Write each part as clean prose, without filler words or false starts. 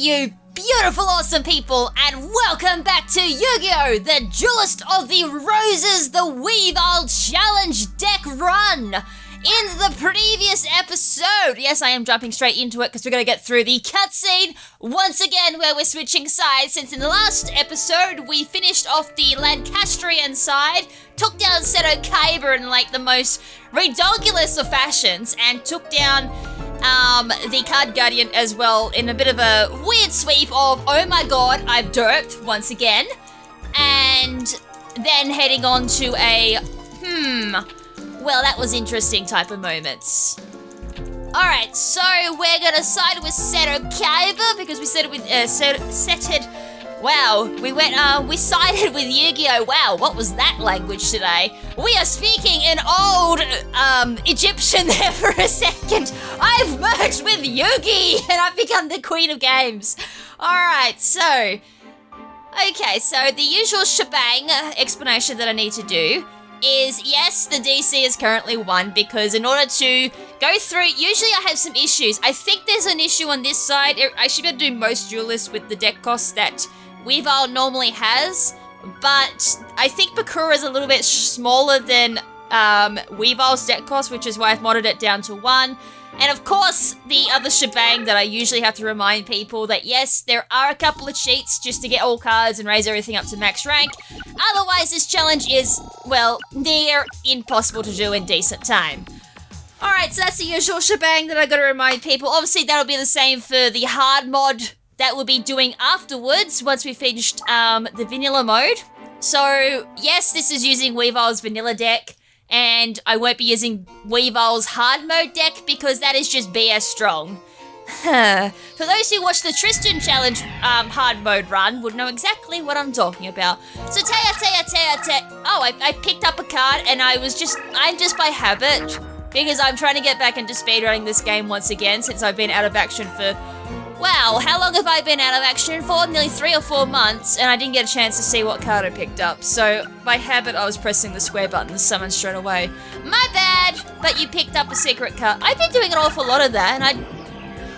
you beautiful, awesome people, and welcome back to YuGiOh, the Duelist of the Roses, the Weevil Challenge deck run. In the previous episode, yes, I am jumping straight into it because we're going to get through the cutscene once again where we're switching sides, since in the last episode we finished off the Lancastrian side, took down Seto Kaiba in like the most ridiculous of fashions, and took down the Card Guardian as well in a bit of a weird sweep of, oh my god, I've derped once again, and then heading on to a, well, that was interesting type of moments. Alright, so we're gonna side with Seto Kaiba because we sided with, we sided with YuGiOh. Wow, what was that language today? We are speaking in old, Egyptian there for a second. I've merged with Yugi and I've become the queen of games. Alright, so, okay, so the usual shebang explanation that I need to do is, yes, the DC is currently 1 because in order to go through, usually I have some issues. I think there's an issue on this side. I should be able to do most duelists with the deck costs that Weevil normally has, but I think Bakura is a little bit smaller than Weevil's deck cost, which is why I've modded it down to 1. And of course, the other shebang that I usually have to remind people that yes, there are a couple of cheats just to get all cards and raise everything up to max rank. Otherwise, this challenge is, well, near impossible to do in decent time. Alright, so that's the usual shebang that I gotta remind people. Obviously, that'll be the same for the hard mod that we'll be doing afterwards once we finished the vanilla mode. So, yes, this is using Weevil's vanilla deck, and I won't be using Weevil's hard mode deck because that is just BS strong. For those who watched the Tristan challenge hard mode run would know exactly what I'm talking about. So Taya. Oh, I picked up a card and I'm just by habit, because I'm trying to get back into speedrunning this game once again since I've been out of action for, wow, how long have I been out of action for? Nearly 3 or 4 months, and I didn't get a chance to see what card I picked up. So, by habit, I was pressing the square button to summon straight away. My bad, but you picked up a secret card. I've been doing an awful lot of that, and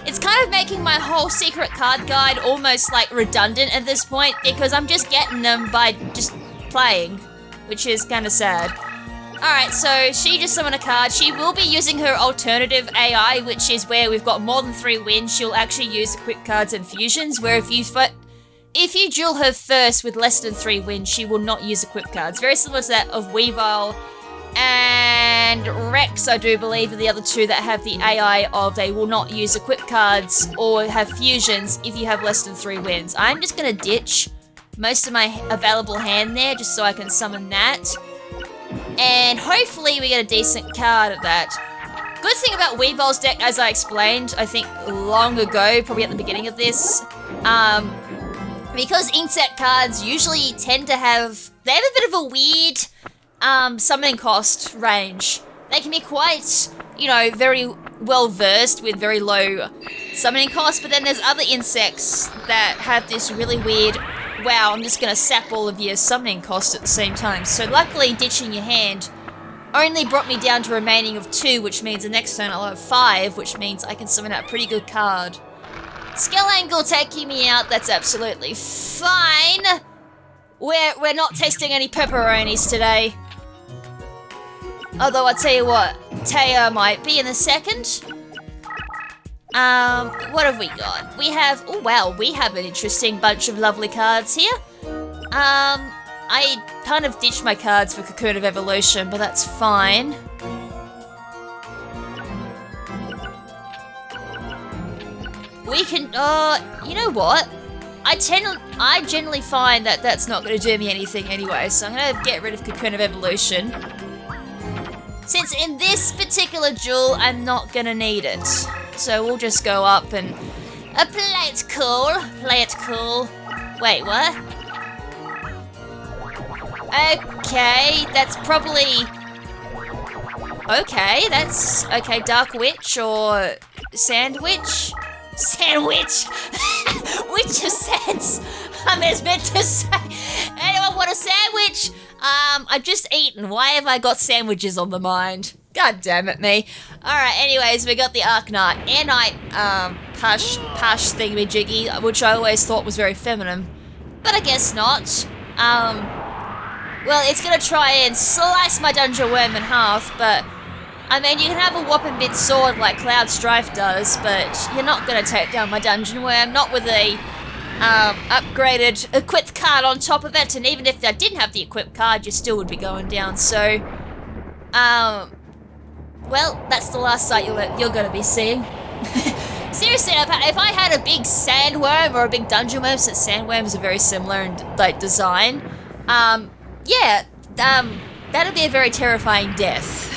it's kind of making my whole secret card guide almost, like, redundant at this point, because I'm just getting them by just playing, which is kind of sad. Alright, so she just summoned a card. She will be using her alternative AI, which is where we've got more than 3 wins. She'll actually use equip cards and fusions, where if you duel her first with less than 3 wins, she will not use equip cards. Very similar to that of Weevil and Rex, I do believe, are the other two that have the AI of they will not use equip cards or have fusions if you have less than 3 wins. I'm just going to ditch most of my available hand there just so I can summon that. And hopefully we get a decent card at that. Good thing about Weevil's deck, as I explained, I think long ago, probably at the beginning of this, because inkset cards usually tend to have, they have a bit of a weird summoning cost range. They can be quite, you know, very well versed with very low summoning costs, but then there's other insects that have this really weird, wow, I'm just going to sap all of your summoning costs at the same time. So luckily, ditching your hand only brought me down to a remaining of 2, which means the next turn I'll have 5, which means I can summon out a pretty good card. Skill angle taking me out, that's absolutely fine. We're not tasting any pepperonis today. Although I'll tell you what, Taya might be in a second. What have we got? We have, oh wow, we have an interesting bunch of lovely cards here. I kind of ditched my cards for Cocoon of Evolution, but that's fine. We can, you know what? I generally find that that's not going to do me anything anyway, so I'm going to get rid of Cocoon of Evolution. Since in this particular duel, I'm not going to need it. So we'll just go up and play it cool. Wait, what? Okay, that's probably... Okay, that's... Okay, Dark Witch or Sandwich? Sandwich! Witch of Sands! I meant to say... Anyone want a sandwich? I've just eaten. Why have I got sandwiches on the mind? God damn it, me. Alright, anyways, we got the Arknight. Air Knight, Pash thingamajiggy, which I always thought was very feminine. But I guess not. Well, it's gonna try and slice my Dungeon Worm in half, but... I mean, you can have a whopping big sword like Cloud Strife does, but you're not gonna take down my Dungeon Worm, not with a... upgraded equipped card on top of it, and even if I didn't have the equipped card, you still would be going down, so... well, that's the last sight you're gonna be seeing. Seriously, if I had a big sandworm or a big dungeon worm, since sandworms are very similar in, like, design, yeah, that'd be a very terrifying death.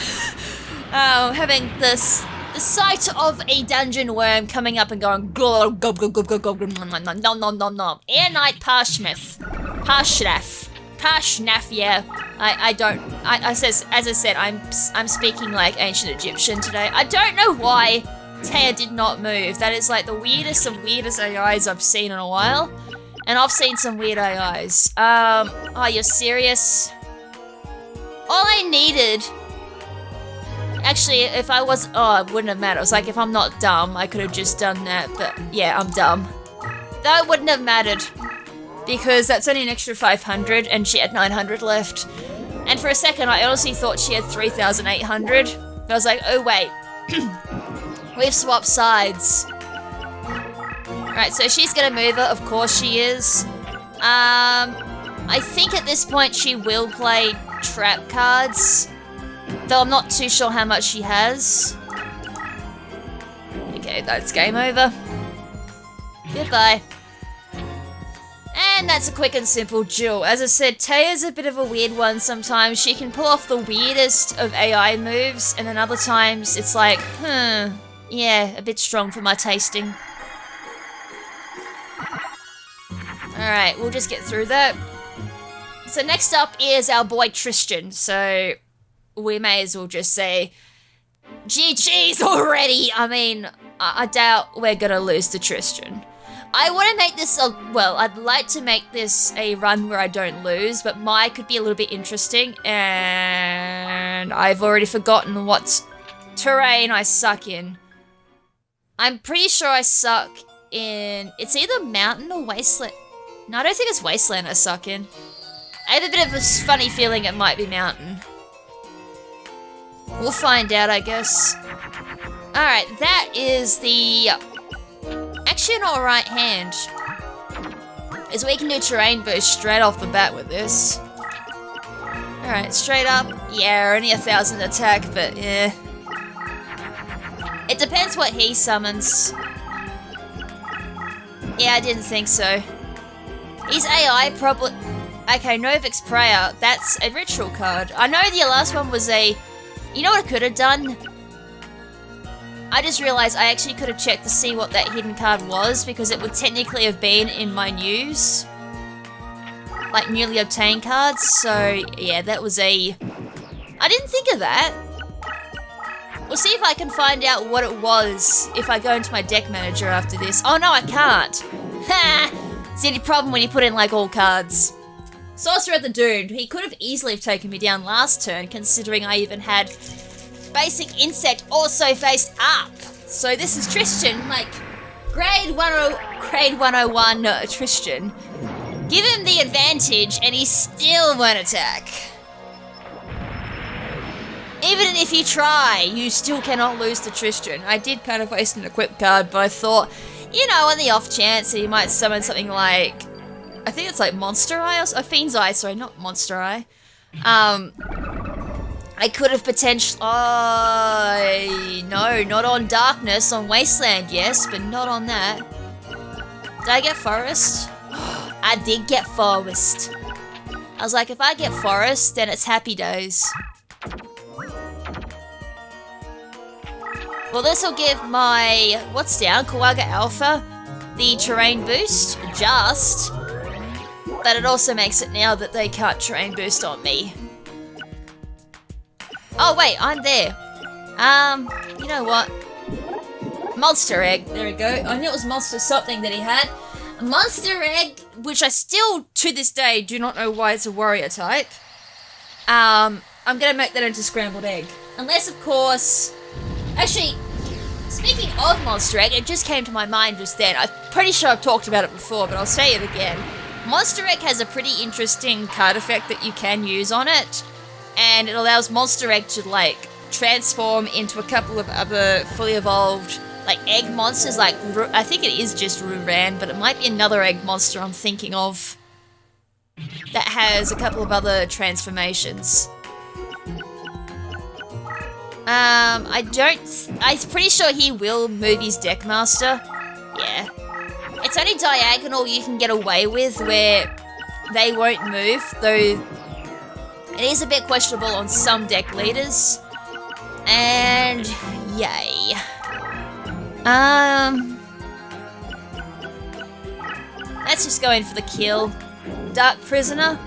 Having the sight of a dungeon worm coming up and going gob gob gob gob gob gob nom nom nom nom. Air Knight Parshnaf, yeah. As I said, I'm speaking like ancient Egyptian today. I don't know why Taya did not move. That is like the weirdest of weirdest AIs I've seen in a while. And I've seen some weird AIs. Oh, you're serious? All I needed... Actually, if I was... Oh, it wouldn't have mattered. It was like, if I'm not dumb, I could have just done that. But yeah, I'm dumb. That wouldn't have mattered. Because that's only an extra 500, and she had 900 left. And for a second, I honestly thought she had 3,800. I was like, oh wait. We've swapped sides. Alright, so she's gonna move her. Of course she is. I think at this point she will play trap cards. Though I'm not too sure how much she has. Okay, that's game over. Goodbye. And that's a quick and simple duel. As I said, Taya's a bit of a weird one sometimes. She can pull off the weirdest of AI moves, and then other times it's like, yeah, a bit strong for my tasting. Alright, we'll just get through that. So next up is our boy Tristan, so we may as well just say GG's already! I mean, I doubt we're gonna lose to Tristan. I want to make this well, I'd like to make this a run where I don't lose, but Mai could be a little bit interesting, and I've already forgotten what terrain I suck in. I'm pretty sure I suck in... It's either mountain or wasteland. No, I don't think it's wasteland I suck in. I have a bit of a funny feeling it might be mountain. We'll find out, I guess. Alright, that is the... Actually, an alright hand. Is we can do terrain boost straight off the bat with this. Alright, straight up. Yeah, only 1,000 attack, but yeah. It depends what he summons. Yeah, I didn't think so. His AI probably... Okay, Novix Prayer. That's a ritual card. I know the last one was a... You know what I could have done? I just realised I actually could have checked to see what that hidden card was, because it would technically have been in my news. Like, newly obtained cards, so yeah, that was a... I didn't think of that. We'll see if I can find out what it was if I go into my deck manager after this. Oh no, I can't! Ha! It's the only problem when you put in, like, all cards. Sorcerer the Dude. He could have easily have taken me down last turn, considering I even had... Basic Insect also faced up. So this is Tristan, like grade 101 Tristan. Give him the advantage and he still won't attack. Even if you try, you still cannot lose to Tristan. I did kind of waste an equip card, but I thought, you know, on the off chance that he might summon something like, I think it's like Monster Eye or Fiend's Eye, sorry, not Monster Eye. I could have potentially... no, not on Darkness. On Wasteland, yes, but not on that. Did I get Forest? I did get Forest. I was like, if I get Forest, then it's happy days. Well, this will give my... What's down? Kawaga Alpha. The terrain boost. Just. But it also makes it now that they can't terrain boost on me. Oh wait, I'm there. You know what? Monster Egg. There we go. I knew it was Monster something that he had. A Monster Egg, which I still, to this day, do not know why it's a warrior type. I'm gonna make that into Scrambled Egg. Unless, of course... Actually, speaking of Monster Egg, it just came to my mind just then. I'm pretty sure I've talked about it before, but I'll say it again. Monster Egg has a pretty interesting card effect that you can use on it, and it allows Monster Egg to, like, transform into a couple of other fully evolved, like, egg monsters. Like, I think it is just Ruran, but it might be another egg monster I'm thinking of that has a couple of other transformations. I'm pretty sure he will move his Deckmaster. Yeah. It's only Diagonal you can get away with where they won't move, though it is a bit questionable on some deck leaders. And yay. Let's just go in for the kill. Dark Prisoner.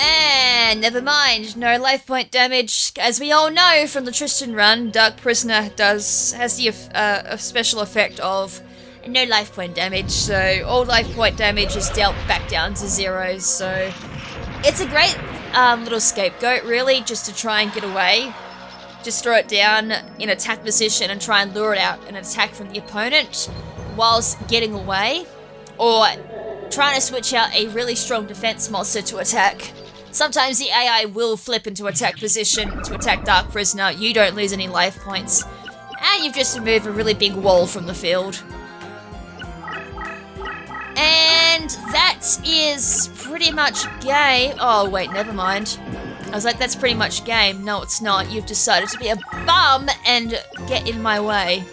And never mind, no life point damage. As we all know from the Tristan run, Dark Prisoner has the a special effect of no life point damage, so all life point damage is dealt back down to 0, so it's a great little scapegoat, really, just to try and get away. Just throw it down in attack position and try and lure it out an attack from the opponent whilst getting away, or trying to switch out a really strong defense monster to attack. Sometimes the AI will flip into attack position to attack Dark Prisoner, you don't lose any life points, and you've just removed a really big wall from the field. And that is pretty much game. Oh wait, never mind. I was like, that's pretty much game. No, it's not. You've decided to be a bum and get in my way.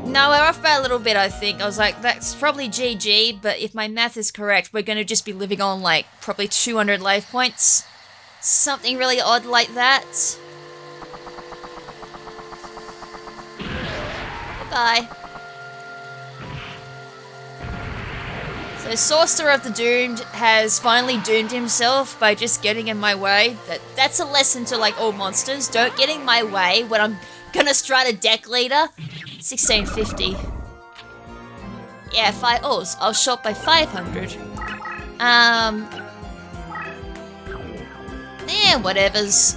No, we're off by a little bit, I think. I was like, that's probably GG, but if my math is correct, we're going to just be living on, like, probably 200 life points. Something really odd like that. Goodbye. So Sorcerer of the Doomed has finally doomed himself by just getting in my way. That's a lesson to, like, all monsters. Don't get in my way when I'm gonna strut a deck leader. 1650. Yeah, I'll short by 500. Yeah, whatevers.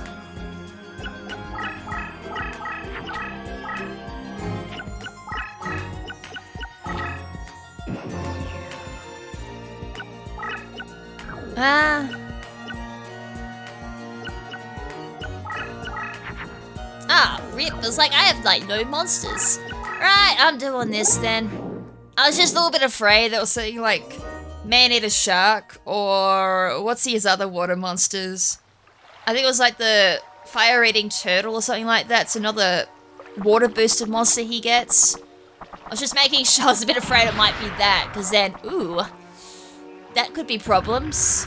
Rip. It was like, I have, like, no monsters. Right, I'm doing this then. I was just a little bit afraid that was something like Man-Eater Shark, or what's his other water monsters? I think it was like the Fire-Eating Turtle or something like that. It's another water-boosted monster he gets. I was just making sure. I was a bit afraid it might be that, because then, ooh, that could be problems.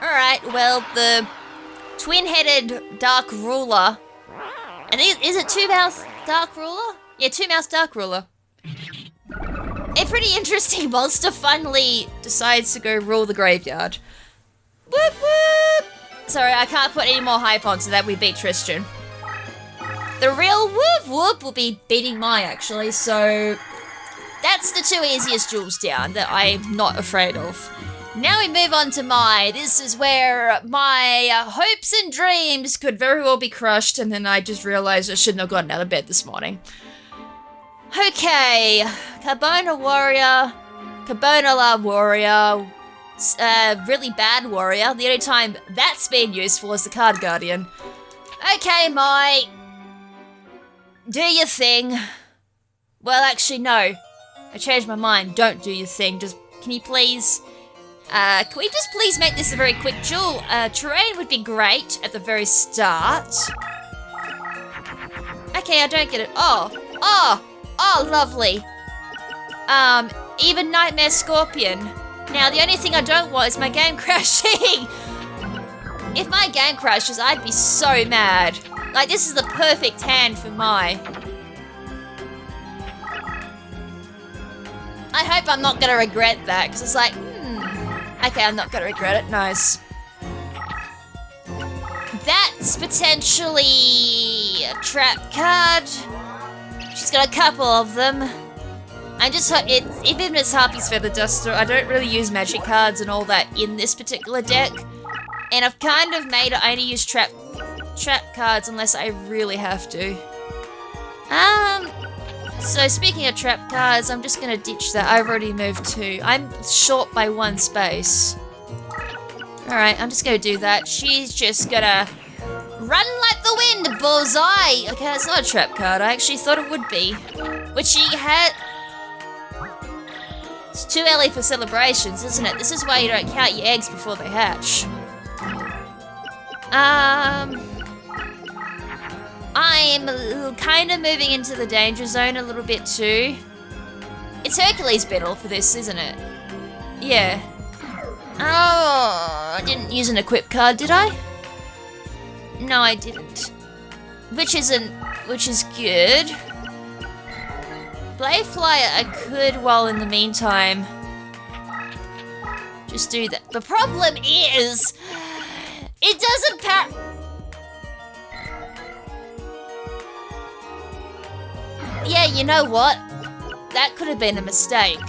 Alright, well, the twin-headed Dark Ruler. I think, is it Two-Mouth Dark Ruler? Yeah, Two-Mouth Dark Ruler. A pretty interesting monster finally decides to go rule the graveyard. Whoop whoop! Sorry, I can't put any more hype on so that we beat Tristan. The real whoop whoop will be beating Mai, actually, so that's the two easiest duels down that I'm not afraid of. Now we move on to Mai. This is where my hopes and dreams could very well be crushed, and then I just realized I shouldn't have gotten out of bed this morning. Okay, Carbona Warrior, Carbona La Warrior, really bad Warrior. The only time that's been useful is the Card Guardian. Okay, Mai, do your thing. Well, actually, no. I changed my mind. Don't do your thing. Just, can you please... can we just please make this a very quick duel? Terrain would be great at the very start. Okay, I don't get it. Oh, lovely. Even Nightmare Scorpion. Now, the only thing I don't want is my game crashing. If my game crashes, I'd be so mad. Like, this is the perfect hand for Mai. I hope I'm not gonna regret that, because it's like, okay, I'm not gonna regret it. Nice. That's potentially a trap card. She's got a couple of them. even it's Harpy's Feather Duster, I don't really use magic cards and all that in this particular deck. And I've kind of made it, I only use trap cards unless I really have to. So speaking of trap cards, I'm just gonna ditch that. I've already moved 2. I'm short by 1 space. Alright, I'm just gonna do that. She's just gonna run like the wind, bullseye! Okay, that's not a trap card. I actually thought it would be. Which she had... It's too early for celebrations, isn't it? This is why you don't count your eggs before they hatch. I'm kind of moving into the danger zone a little bit too. It's Hercules Beetle for this, isn't it? Yeah. Oh, I didn't use an equip card, did I? No, I didn't. Which is good. Blade Flyer, I could, while in the meantime, just do that. The problem is, it doesn't Yeah, you know what? That could have been a mistake.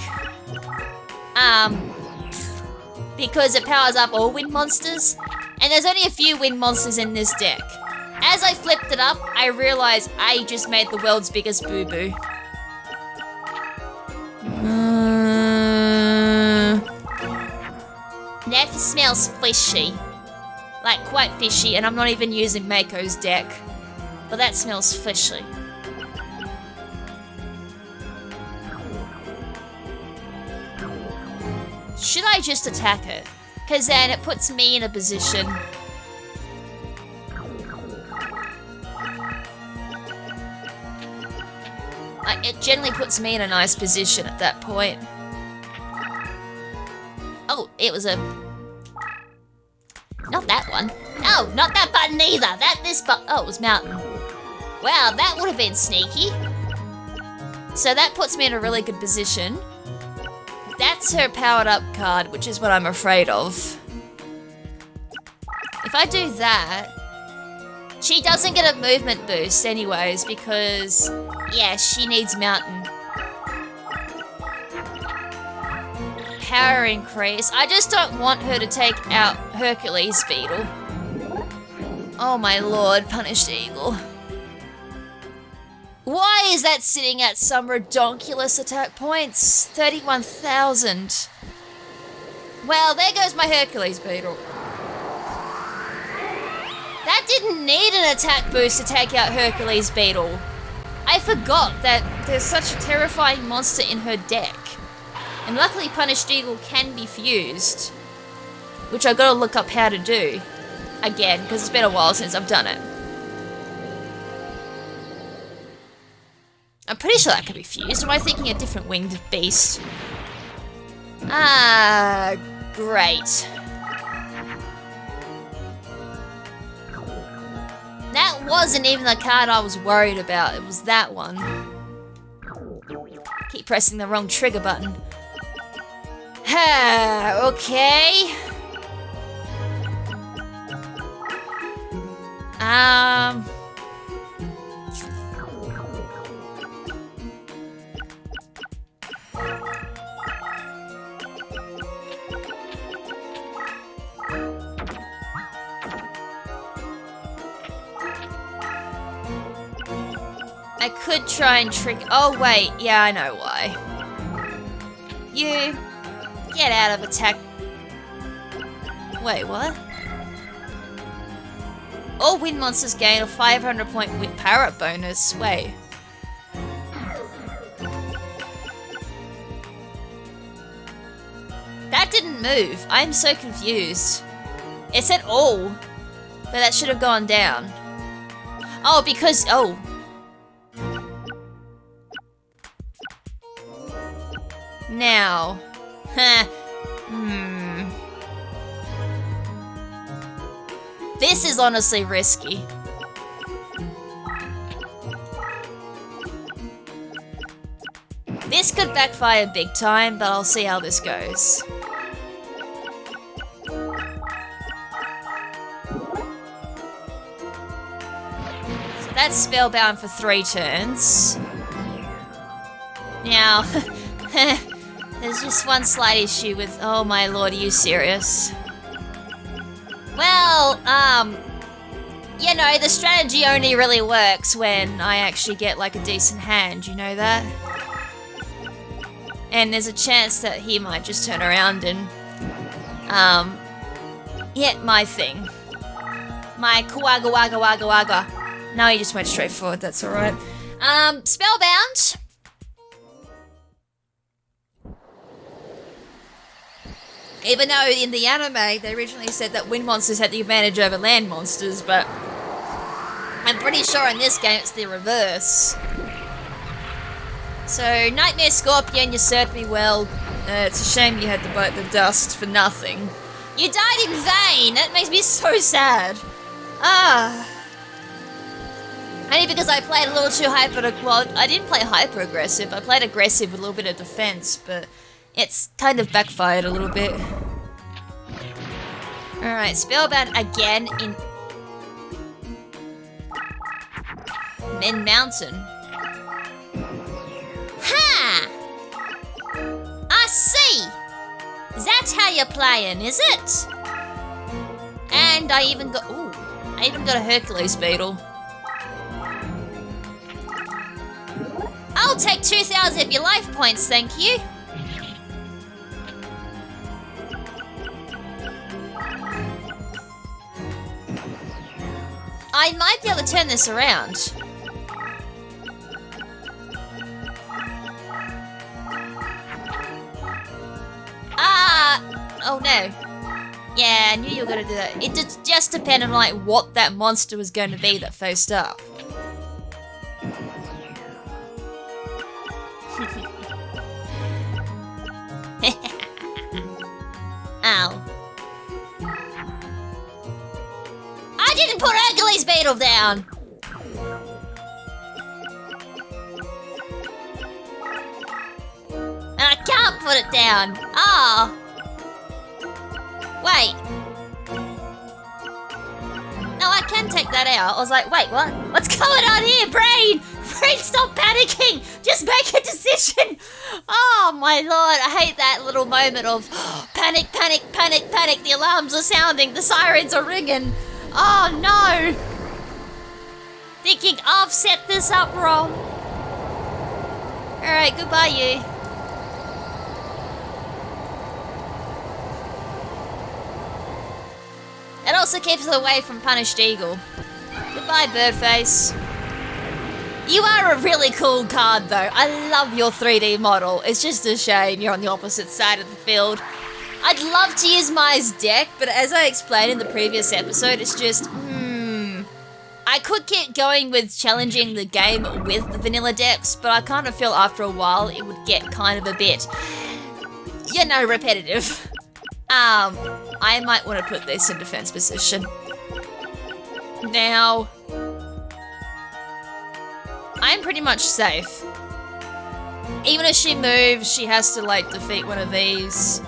Because it powers up all wind monsters, and there's only a few wind monsters in this deck. As I flipped it up, I realized I just made the world's biggest boo-boo. That smells fishy. Like, quite fishy, and I'm not even using Mako's deck. But that smells fishy. Should I just attack it? Because then it puts me in a position. Like, it generally puts me in a nice position at that point. Oh, it was a... Not that one. Oh, not that button either. This button. Oh, it was mountain. Wow, that would have been sneaky. So that puts me in a really good position. That's her powered up card, which is what I'm afraid of. If I do that, she doesn't get a movement boost anyways because, yeah, she needs mountain. Power increase. I just don't want her to take out Hercules Beetle. Oh my lord, Punished Eagle. Why is that sitting at some redonkulous attack points? 31,000. Well, there goes my Hercules Beetle. That didn't need an attack boost to take out Hercules Beetle. I forgot that there's such a terrifying monster in her deck. And luckily Punished Eagle can be fused. Which I've got to look up how to do. Again, because it's been a while since I've done it. I'm pretty sure that could be fused. Am I thinking a different winged beast? Ah, great. That wasn't even the card I was worried about. It was that one. Keep pressing the wrong trigger button. Okay. I could try and trick... Oh, wait. Yeah, I know why. You... Get out of attack... Wait, what? All wind monsters gain a 500 point wind power up bonus. Wait. That didn't move. I'm so confused. It said all, but that should have gone down. Oh, because... Oh. Now. This is honestly risky. This could backfire big time, but I'll see how this goes. So that's spellbound for 3 turns. Now, There's just one slight issue with... Oh my lord, are you serious? Well, you know, the strategy only really works when I actually get like a decent hand, you know that? And there's a chance that he might just turn around and, hit my thing. My kuwaga waga waga waga. No, he just went straight forward, that's alright. Spellbound. Even though in the anime, they originally said that wind monsters had the advantage over land monsters, but I'm pretty sure in this game it's the reverse. So, Nightmare Scorpion, you served me well. It's a shame you had to bite the dust for nothing. You died in vain! That makes me so sad. Only because I played a little too well, I didn't play hyper-aggressive. I played aggressive with a little bit of defense, but it's kind of backfired a little bit. Alright, Spellbound again in... Min Mountain. Ha! I see! That's how you're playing, is it? And I even got... Ooh, I even got a Hercules beetle. I'll take 2,000 of your life points, thank you. I might be able to turn this around. Oh no. Yeah, I knew you were gonna do that. It just depended on like what that monster was going to be that faced up. Ow. I didn't put Hercules beetle down! And I can't put it down. Ah. Wait. No, I can take that out. I was like, wait, what? What's going on here, Brain? Brain, stop panicking! Just make a decision! Oh my lord, I hate that little moment of panic, panic, panic, panic. The alarms are sounding, the sirens are ringing. Oh no! Thinking I've set this up wrong. Alright, goodbye you. It also keeps it away from Punished Eagle. Goodbye, Birdface. You are a really cool card, though. I love your 3D model. It's just a shame you're on the opposite side of the field. I'd love to use Mai's deck, but as I explained in the previous episode, it's just, I could keep going with challenging the game with the vanilla decks, but I kind of feel after a while it would get kind of a bit, you know, repetitive. I might want to put this in defense position. Now, I'm pretty much safe. Even if she moves, she has to, like, defeat one of these.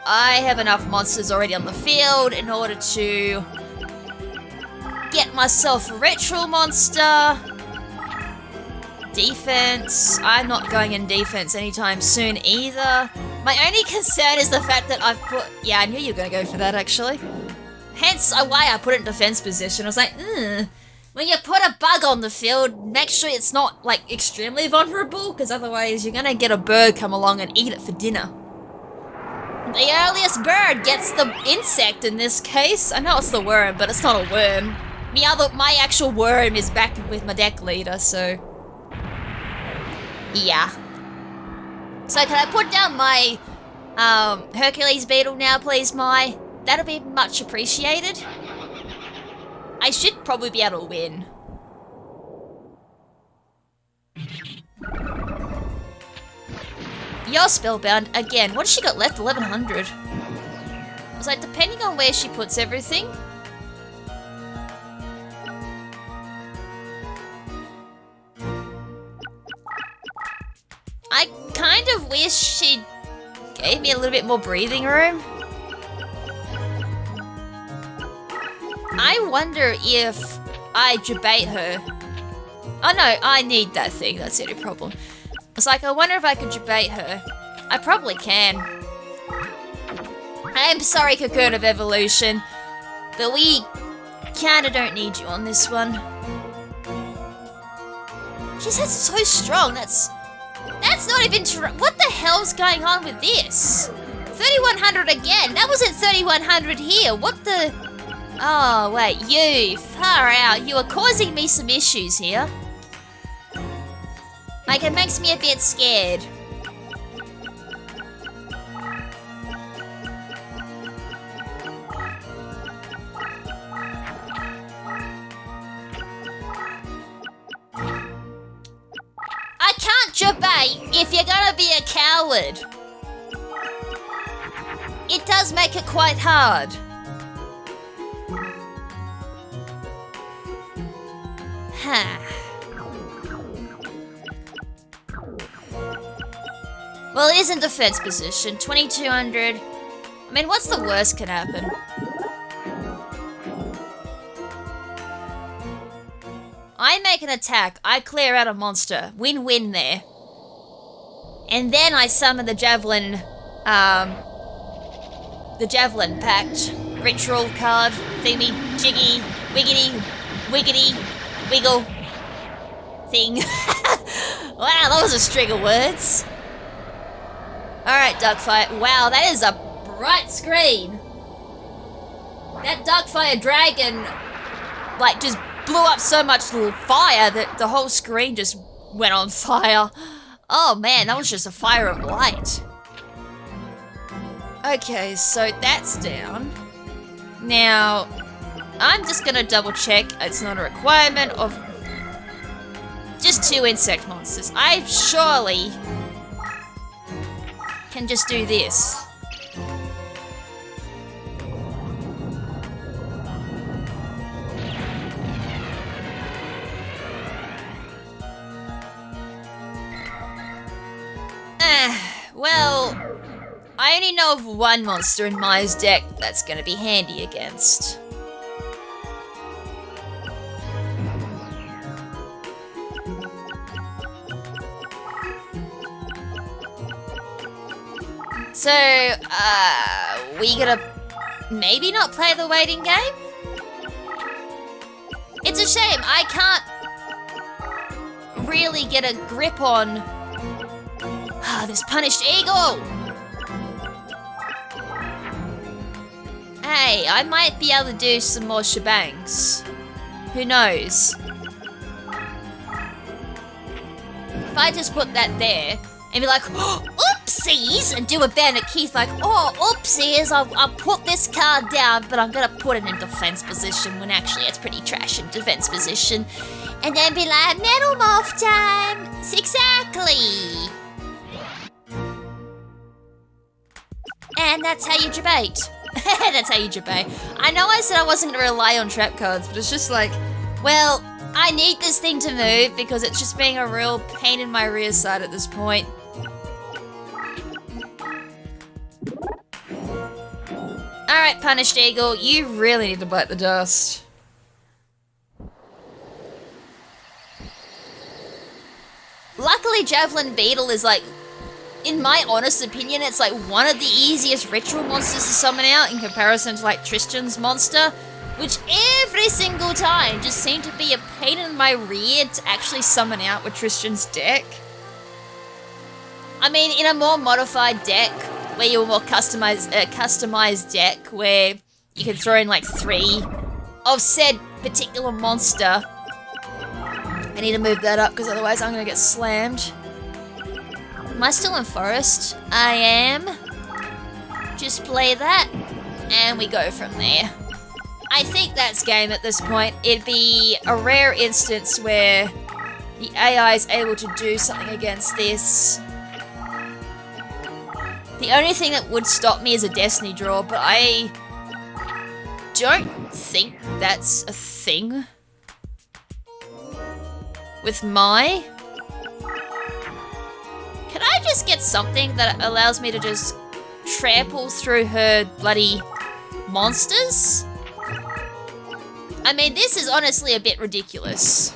I have enough monsters already on the field in order to get myself a ritual monster. Defense. I'm not going in defense anytime soon either. My only concern is the fact that I've put... Yeah, I knew you were going to go for that, actually. Hence why I put it in defense position. I was like, when you put a bug on the field, make sure it's not, like, extremely vulnerable, because otherwise you're going to get a bird come along and eat it for dinner. The earliest bird gets the insect in this case. I know it's the worm, but it's not a worm. My actual worm is back with my deck leader, so... Yeah. So can I put down my Hercules beetle now, please, Mai? That'll be much appreciated. I should probably be able to win. You're spellbound again. What has she got left? 1100. I was like, depending on where she puts everything. I kind of wish she gave me a little bit more breathing room. I wonder if I debate her. Oh no, I need that thing. That's the only problem. It's like, I wonder if I could debate her. I probably can. I'm sorry, Cocoon of Evolution, but we kinda don't need you on this one. Jeez, that's so strong. That's not even true. What the hell's going on with this? 3100 again. That wasn't 3100 here. What the? Oh, wait. You. Far out. You are causing me some issues here. Like, it makes me a bit scared. I can't debate if you're gonna be a coward. It does make it quite hard. Well, it is in defense position. 2200. I mean, what's the worst can happen? I make an attack. I clear out a monster. Win-win there. And then I summon the Javelin, Pact ritual card thingy, jiggy, wiggity, wiggity, wiggle thing. Wow, that was a string of words. Alright, Darkfire. Wow, that is a bright screen. That Darkfire dragon, like, just blew up so much fire that the whole screen just went on fire. Oh man, that was just a fire of light. Okay, so that's down. Now, I'm just gonna double check it's not a requirement of just 2 insect monsters. I surely can just do this. Well, I only know of one monster in Mai's deck that's gonna be handy against. So, we gonna maybe not play the waiting game? It's a shame, I can't really get a grip on this punished eagle. Hey, I might be able to do some more shebangs. Who knows? If I just put that there and be like, oh, oopsies, and do a Bandit Keith like, oh, oopsies, I'll put this card down, but I'm gonna put it in defense position when actually it's pretty trash in defense position. And then be like, Metal Morph time! Exactly! And that's how you debate. That's how you debate. I know I said I wasn't going to rely on trap cards, but it's just like, well, I need this thing to move because it's just being a real pain in my rear side at this point. Alright, Punished Eagle, you really need to bite the dust. Luckily, Javelin Beetle is like, in my honest opinion, it's like one of the easiest ritual monsters to summon out in comparison to like Tristan's monster, which every single time just seemed to be a pain in my rear to actually summon out with Tristan's deck. I mean, in a more modified deck, where you're more customized deck, where you can throw in like 3 of said particular monster. I need to move that up because otherwise I'm gonna get slammed. Am I still in forest? I am. Just play that, and we go from there. I think that's game at this point. It'd be a rare instance where the AI is able to do something against this. The only thing that would stop me is a Destiny draw, but I don't think that's a thing with Mai. Can I just get something that allows me to just trample through her bloody monsters? I mean, this is honestly a bit ridiculous.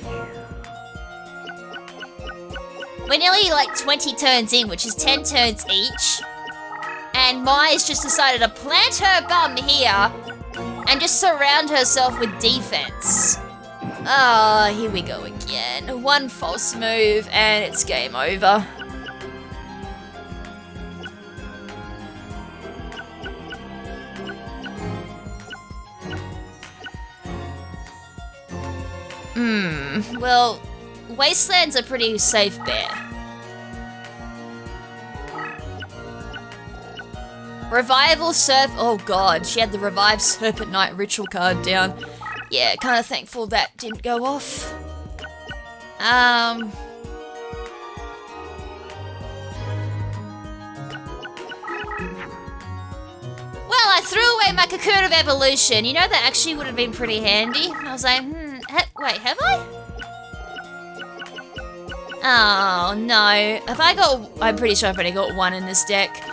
We're nearly like 20 turns in, which is 10 turns each. And Mai's just decided to plant her bum here and just surround herself with defense. Oh, here we go again. One false move and it's game over. Well, Wasteland's a pretty safe bet. Revival Serp. Oh god, she had the Revive Serpent Knight ritual card down. Yeah, kind of thankful that didn't go off. Well, I threw away my Cocoon of Evolution. You know, that actually would have been pretty handy. I was like, wait, have I? Oh, no. Have I got... I'm pretty sure I've only got one in this deck.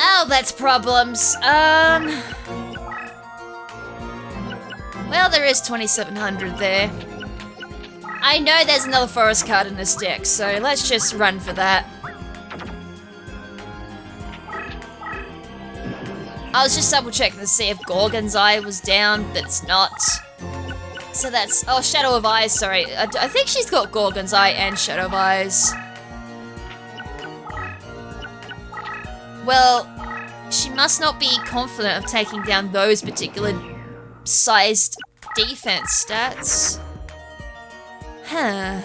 Oh, that's problems. Well, there is 2,700 there. I know there's another forest card in this deck, so let's just run for that. I was just double checking to see if Gorgon's Eye was down, but it's not. So that's... Oh, Shadow of Eyes, sorry. I think she's got Gorgon's Eye and Shadow of Eyes. Well, she must not be confident of taking down those particular sized defense stats. Huh.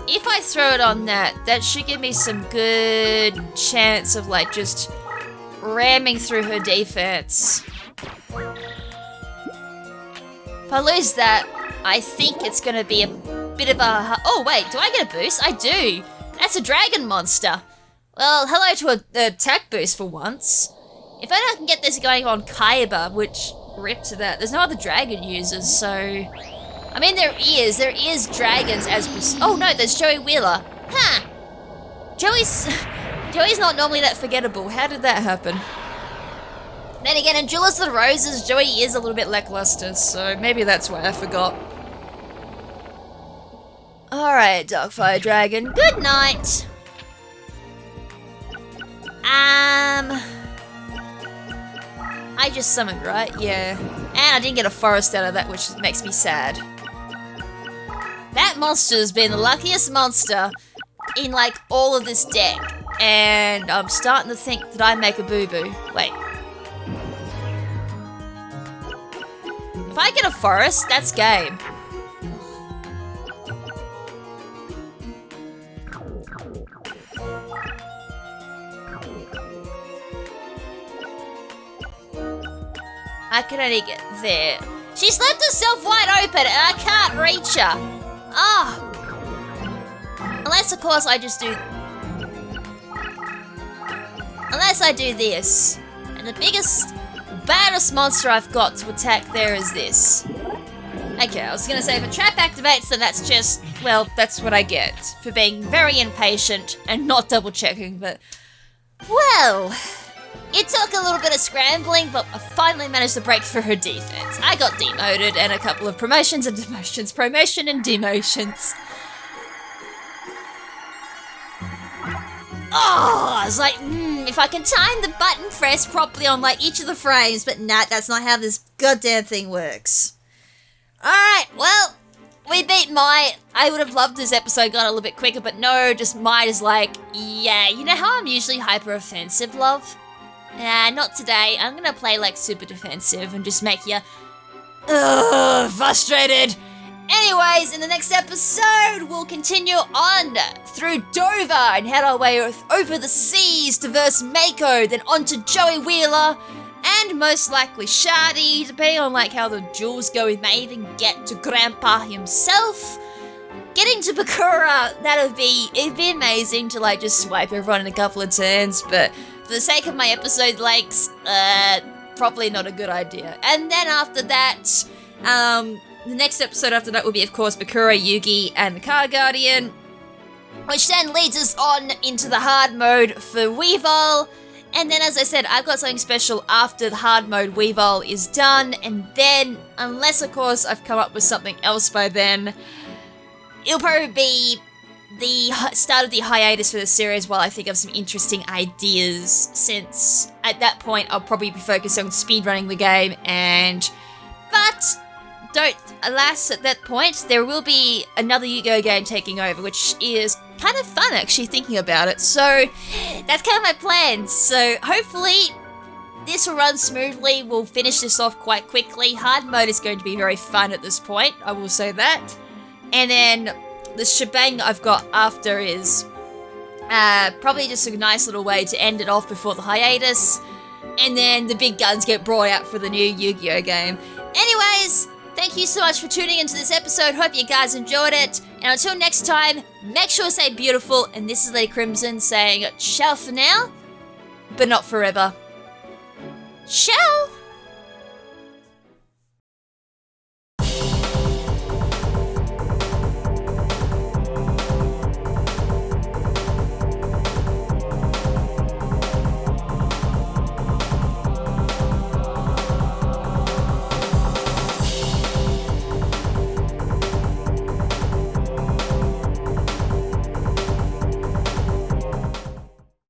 If I throw it on that, that should give me some good chance of like just ramming through her defense. If I lose that, I think it's gonna be a bit of a... Oh wait, do I get a boost? I do! That's a dragon monster! Well, hello to an attack boost for once. If I can get this going on Kaiba, which rip to that, there's no other dragon users, so... I mean, there is dragons as... Oh no, there's Joey Wheeler. Huh! Joey's not normally that forgettable. How did that happen? Then again, in Duelists of the Roses, Joey is a little bit lackluster, so maybe that's why I forgot. Alright, Darkfire Dragon, good night! I just summoned, right? Yeah. And I didn't get a forest out of that, which makes me sad. That monster's been the luckiest monster in, like, all of this deck. And I'm starting to think that I make a boo-boo. Wait. If I get a forest, that's game. I can only get there. She's left herself wide open and I can't reach her. Ah. Oh. Unless, of course, I just do... Unless I do this. And the biggest, baddest monster I've got to attack there is this. Okay, I was gonna say if a trap activates, then that's just... Well, that's what I get for being very impatient and not double checking, but... Well... It took a little bit of scrambling, but I finally managed to break through her defense. I got demoted and a couple of promotions and demotions. Promotion and demotions. Oh, I was like, if I can time the button press properly on like each of the frames, but nah, that's not how this goddamn thing works. Alright, well, we beat Mai. I would have loved this episode gone a little bit quicker, but no, just Mai is like, yeah, you know how I'm usually hyper offensive, love? Nah, not today. I'm gonna play like super defensive and just make you frustrated. Anyways, in the next episode, we'll continue on through Dover and head our way over the seas to verse Mako, then on to Joey Wheeler, and most likely Shardy, depending on like how the duels go. We may even get to Grandpa himself. Getting to Bakura, it'd be amazing to like just swipe everyone in a couple of turns, but for the sake of my episode likes, probably not a good idea. And then after that, the next episode after that will be, of course, Bakura, Yugi, and the Car Guardian, which then leads us on into the hard mode for Weevil, And then, as I said, I've got something special after the hard mode Weevil is done, and then, unless of course I've come up with something else by then, it'll probably be the start of the hiatus for the series while I think of some interesting ideas, since at that point I'll probably be focused on speedrunning the game, alas, at that point, there will be another YuGiOh game taking over, which is kind of fun actually thinking about it, so that's kind of my plans. So hopefully this will run smoothly, we'll finish this off quite quickly. Hard mode is going to be very fun at this point, I will say that. And then the shebang I've got after is probably just a nice little way to end it off before the hiatus, and then the big guns get brought out for the new YuGiOh game. Anyways, thank you so much for tuning into this episode, hope you guys enjoyed it, and until next time, make sure to stay beautiful, and this is Lady KrimZen saying ciao for now, but not forever. Ciao!